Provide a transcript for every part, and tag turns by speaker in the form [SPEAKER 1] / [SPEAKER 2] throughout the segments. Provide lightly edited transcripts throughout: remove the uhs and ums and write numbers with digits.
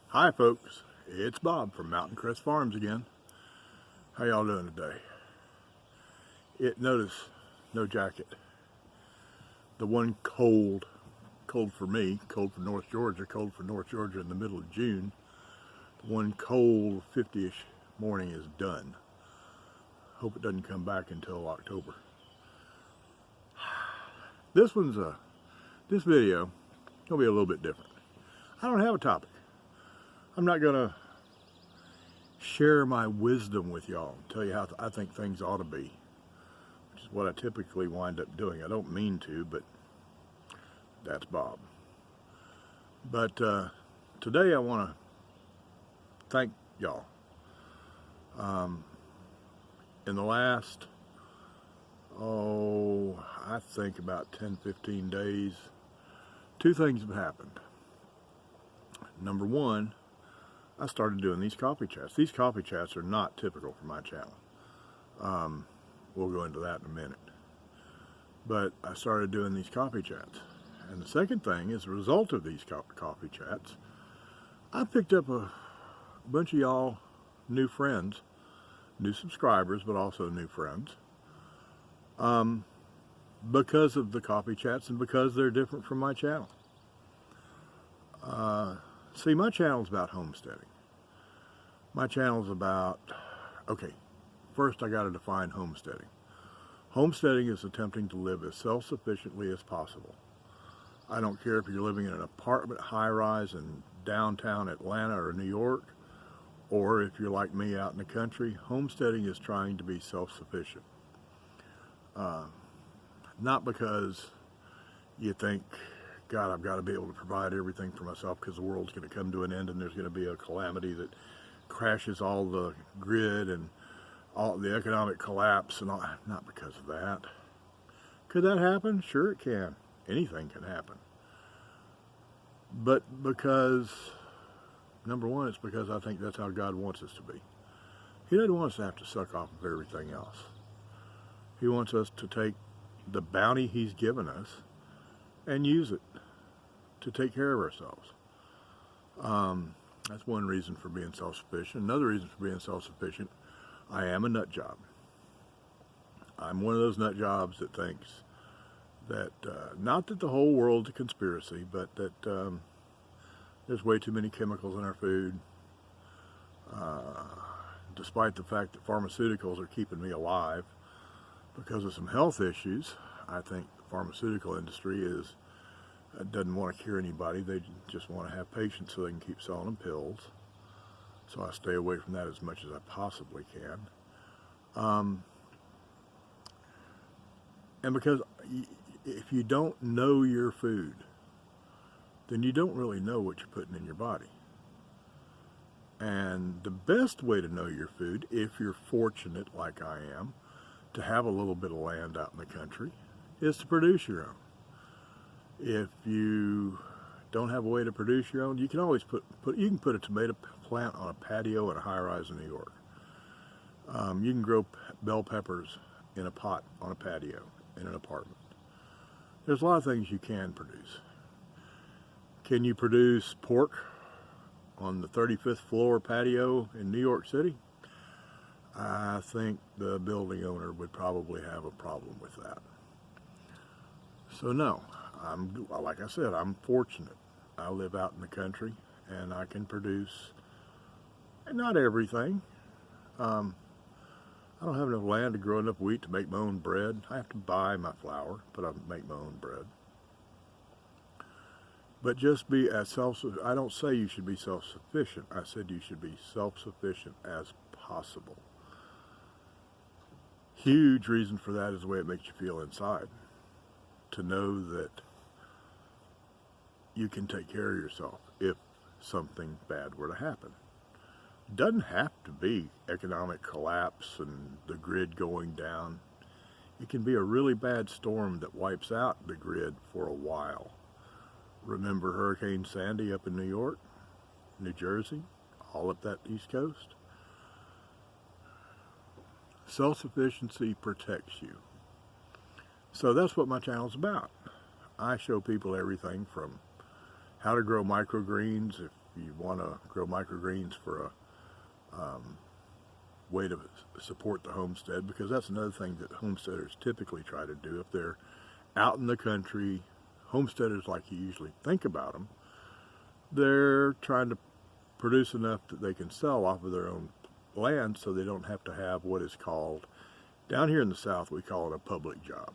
[SPEAKER 1] Hi folks, it's Bob from Mountain Crest Farms again. How y'all doing today? Notice, no jacket. The one cold for me, cold for North Georgia in the middle of June. The one cold 50-ish morning is done. Hope it doesn't come back until October. This video gonna be a little bit different. I don't have a topic. I'm not gonna share my wisdom with y'all, tell you how I think things ought to be, which is what I typically wind up doing. I don't mean to, but that's Bob. But today I want to thank y'all. In the last, I think about 10-15 days, two things have happened. Number one, I started doing these coffee chats. These coffee chats are not typical for my channel. We'll go into that in a minute. But I started doing these coffee chats. And the second thing, as a result of these coffee chats, I picked up a bunch of y'all new friends, new subscribers, but also new friends, because of the coffee chats and because they're different from my channel. See, my channel's about homesteading. My channel's about, okay, first I gotta define homesteading. Homesteading is attempting to live as self-sufficiently as possible. I don't care if you're living in an apartment high-rise in downtown Atlanta or New York, or if you're like me out in the country. Homesteading is trying to be self-sufficient. Not because you think, God, I've got to be able to provide everything for myself because the world's going to come to an end and there's going to be a calamity that crashes all the grid and all the economic collapse and all. Not because of that. Could that happen? Sure it can. Anything can happen. But because, number one, it's because I think that's how God wants us to be. He doesn't want us to have to suck off of everything else. He wants us to take the bounty He's given us and use it to take care of ourselves. That's one reason for being self-sufficient. Another reason for being self-sufficient, I am a nut job. I'm one of those nut jobs that thinks that, not that the whole world's a conspiracy, but that there's way too many chemicals in our food. Despite the fact that pharmaceuticals are keeping me alive because of some health issues, I think the pharmaceutical industry doesn't want to cure anybody. They just want to have patients so they can keep selling them pills. So I stay away from that as much as I possibly can. And because if you don't know your food, then you don't really know what you're putting in your body. And the best way to know your food, if you're fortunate like I am, to have a little bit of land out in the country, is to produce your own. If you don't have a way to produce your own, you can always put a tomato plant on a patio in a high-rise in New York. You can grow bell peppers in a pot on a patio in an apartment. There's a lot of things you can produce. Can you produce pork on the 35th floor patio in New York City? I think the building owner would probably have a problem with that. So no, like I said, I'm fortunate. I live out in the country and I can produce, not everything. I don't have enough land to grow enough wheat to make my own bread. I have to buy my flour, but I make my own bread. But just be as self-sufficient. I don't say you should be self-sufficient. I said you should be self-sufficient as possible. Huge reason for that is the way it makes you feel inside. To know that you can take care of yourself if something bad were to happen. It doesn't have to be economic collapse and the grid going down. It can be a really bad storm that wipes out the grid for a while. Remember Hurricane Sandy up in New York, New Jersey, all up that East Coast? Self-sufficiency protects you. So that's what my channel's about. I show people everything from how to grow microgreens. If you want to grow microgreens for a way to support the homestead, because that's another thing that homesteaders typically try to do. If they're out in the country, homesteaders, like you usually think about them, they're trying to produce enough that they can sell off of their own land, so they don't have to have what is called, down here in the South, we call it a public job.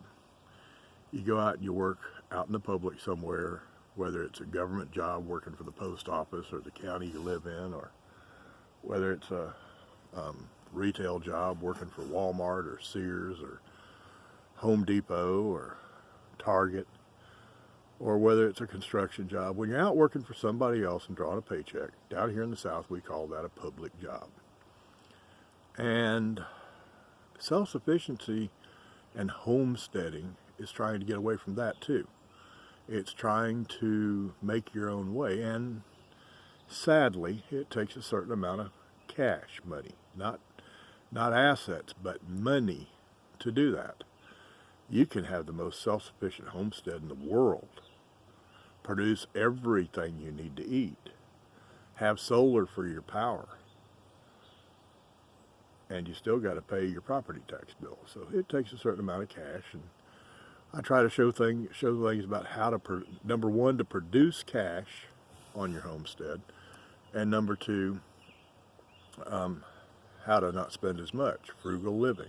[SPEAKER 1] You go out and you work out in the public somewhere, whether it's a government job working for the post office or the county you live in, or whether it's a retail job working for Walmart or Sears or Home Depot or Target, or whether it's a construction job. When you're out working for somebody else and drawing a paycheck, down here in the South we call that a public job. And self-sufficiency and homesteading is trying to get away from that too. It's trying to make your own way, and sadly it takes a certain amount of cash money, not assets, but money to do that. You can have the most self-sufficient homestead in the world, produce everything you need to eat, have solar for your power, and you still got to pay your property tax bill. So it takes a certain amount of cash, and I try to show things about how to, number one, to produce cash on your homestead, and number two, how to not spend as much, frugal living.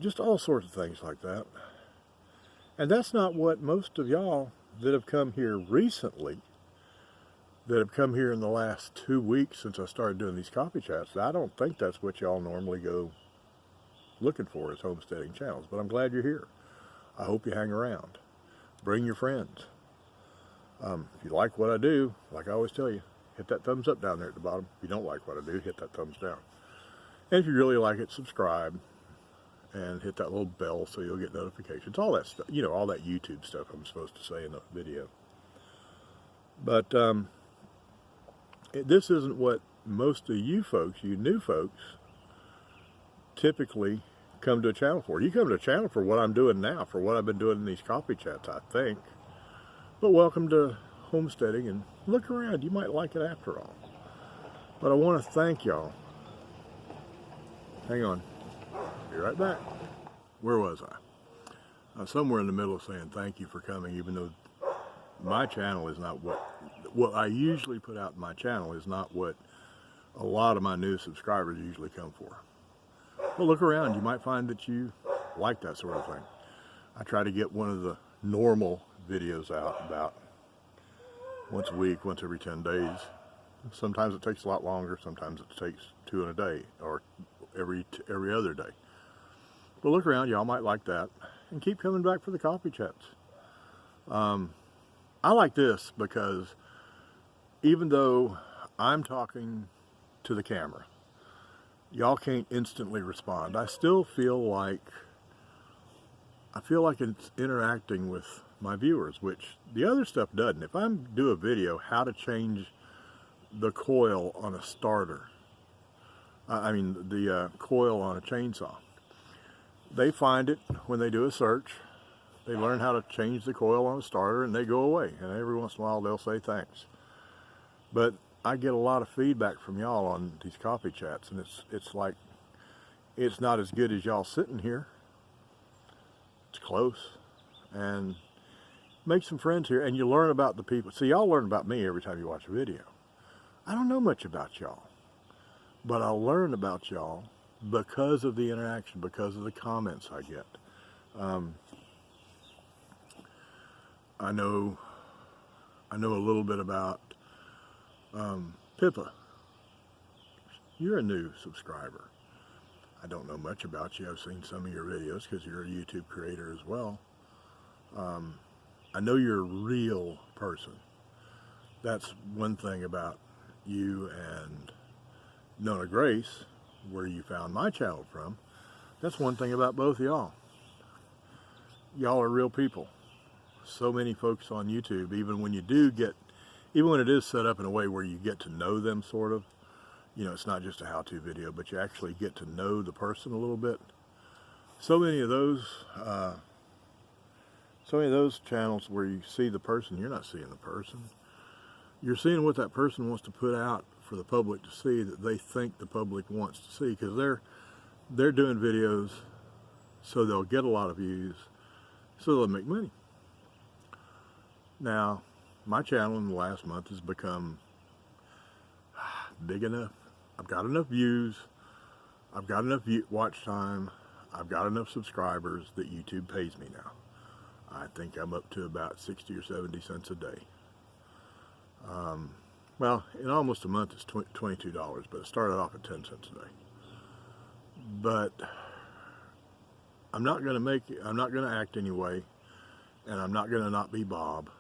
[SPEAKER 1] Just all sorts of things like that. And that's not what most of y'all that have come here recently, that have come here in the last 2 weeks since I started doing these coffee chats, I don't think that's what y'all normally go looking for as homesteading channels. But I'm glad you're here. I hope you hang around. Bring your friends. If you like what I do, like I always tell you, hit that thumbs up down there at the bottom. If you don't like what I do, hit that thumbs down. And if you really like it, subscribe and hit that little bell so you'll get notifications. All that stuff, you know, all that YouTube stuff I'm supposed to say in the video. But this isn't what most of you folks, you new folks, typically come to a channel for. You come to a channel for what I'm doing now, for what I've been doing in these coffee chats, I think. But welcome to homesteading, and look around. You might like it after all. But I want to thank y'all. Hang on. Be right back. Where was I? Somewhere in the middle of saying thank you for coming, even though my channel is not what I usually put out in my channel is not what a lot of my new subscribers usually come for. Well, look around. You might find that you like that sort of thing. I try to get one of the normal videos out about once a week, once every 10 days. Sometimes it takes a lot longer. Sometimes it takes 2 in a day, or every other day. But look around. Y'all might like that. And keep coming back for the coffee chats. I like this because even though I'm talking to the camera, y'all can't instantly respond. I still feel like it's interacting with my viewers, which the other stuff doesn't. If I do a video how to change the coil on a starter, the coil on a chainsaw, they find it when they do a search. They learn how to change the coil on a starter and they go away. And every once in a while they'll say thanks. But I get a lot of feedback from y'all on these coffee chats, and it's like, it's not as good as y'all sitting here. It's close. And make some friends here, and you learn about the people. See, y'all learn about me every time you watch a video. I don't know much about y'all, but I learn about y'all because of the interaction, because of the comments I get. I know a little bit about Pippa. You're a new subscriber. I don't know much about you. I've seen some of your videos because you're a YouTube creator as well. I know you're a real person. That's one thing about you and Nona Grace, where you found my channel from. That's one thing about both of y'all. Y'all are real people. So many folks on YouTube, even when it is set up in a way where you get to know them, sort of, you know, it's not just a how-to video, but you actually get to know the person a little bit. So many of those channels where you see the person, you're not seeing the person. you're seeing what that person wants to put out for the public to see, that they think the public wants to see, because they're doing videos so they'll get a lot of views, so they'll make money. Now, my channel in the last month has become big enough. I've got enough views, I've got enough watch time, I've got enough subscribers that YouTube pays me now. I think I'm up to about 60 or 70 cents a day. Well, in almost a month it's $22, but it started off at 10 cents a day. But I'm not going to act anyway, and I'm not going to not be Bob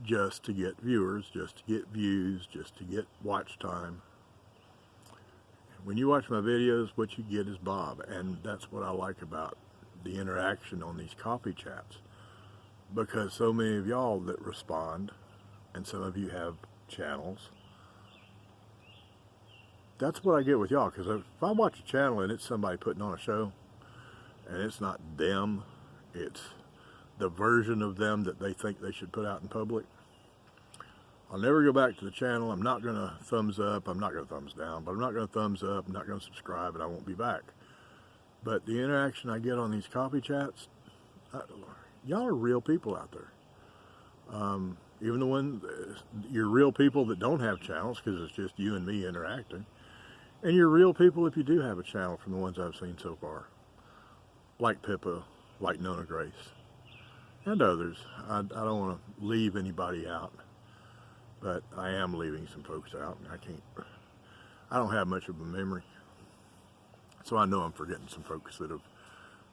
[SPEAKER 1] just to get viewers, just to get views, just to get watch time. When you watch my videos, what you get is Bob, and that's what I like about the interaction on these coffee chats, because so many of y'all that respond, and some of you have channels, that's what I get with y'all. Because if I watch a channel and it's somebody putting on a show, and it's not them, it's the version of them that they think they should put out in public, I'll never go back to the channel. I'm not going to thumbs up, I'm not going to thumbs down, but I'm not going to thumbs up, I'm not going to subscribe, and I won't be back. But the interaction I get on these coffee chats, y'all are real people out there. Even the ones, you're real people that don't have channels, because it's just you and me interacting. And you're real people if you do have a channel, from the ones I've seen so far. Like Pippa, like Nona Grace, and others. I don't want to leave anybody out, but I am leaving some folks out. I don't have much of a memory, so I know I'm forgetting some folks that have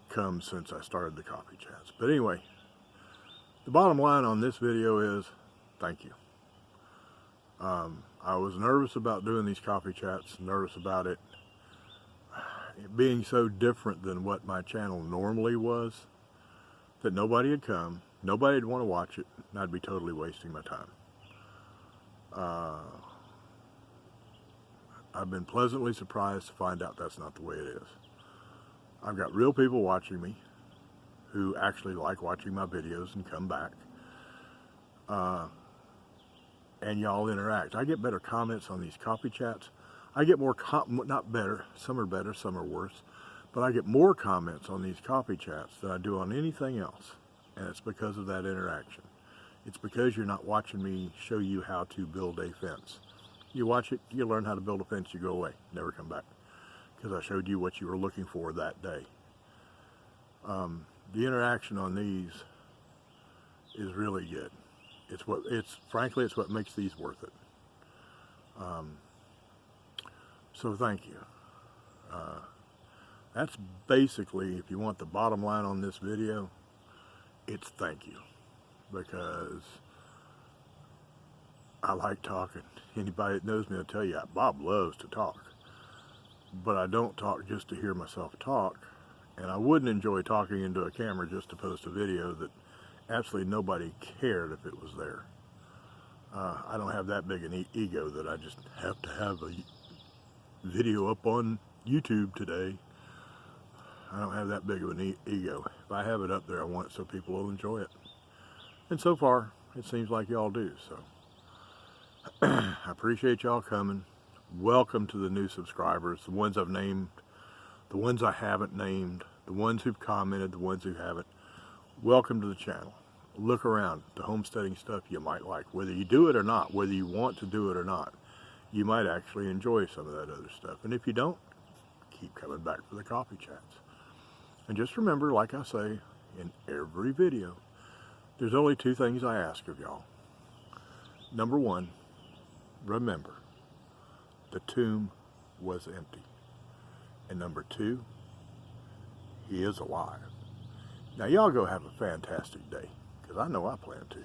[SPEAKER 1] come since I started the coffee chats. But anyway, the bottom line on this video is thank you. I was nervous about doing these coffee chats, nervous about it being so different than what my channel normally was, that nobody had come, nobody would want to watch it, and I'd be totally wasting my time. I've been pleasantly surprised to find out that's not the way it is. I've got real people watching me who actually like watching my videos and come back. And y'all interact. I get better comments on these coffee chats. I get more, not better, some are better, some are worse, but I get more comments on these coffee chats than I do on anything else. And it's because of that interaction. It's because you're not watching me show you how to build a fence. You watch it, you learn how to build a fence, you go away, never come back. Because I showed you what you were looking for that day. The interaction on these is really good. Frankly, it's what makes these worth it. So thank you. That's basically, if you want the bottom line on this video, it's thank you. Because I like talking. Anybody that knows me will tell you, Bob loves to talk. But I don't talk just to hear myself talk. And I wouldn't enjoy talking into a camera just to post a video that absolutely nobody cared if it was there. I don't have that big an ego that I just have to have a video up on YouTube today. I don't have that big of an ego. If I have it up there, I want it so people will enjoy it. And so far, it seems like y'all do. So I appreciate y'all coming. Welcome to the new subscribers, the ones I've named, the ones I haven't named, the ones who've commented, the ones who haven't. Welcome to the channel. Look around. The homesteading stuff you might like. Whether you do it or not, whether you want to do it or not, you might actually enjoy some of that other stuff. And if you don't, keep coming back for the coffee chats. And just remember, like I say in every video, there's only two things I ask of y'all. Number one, remember, the tomb was empty. And number two, he is alive. Now y'all go have a fantastic day, because I know I plan to.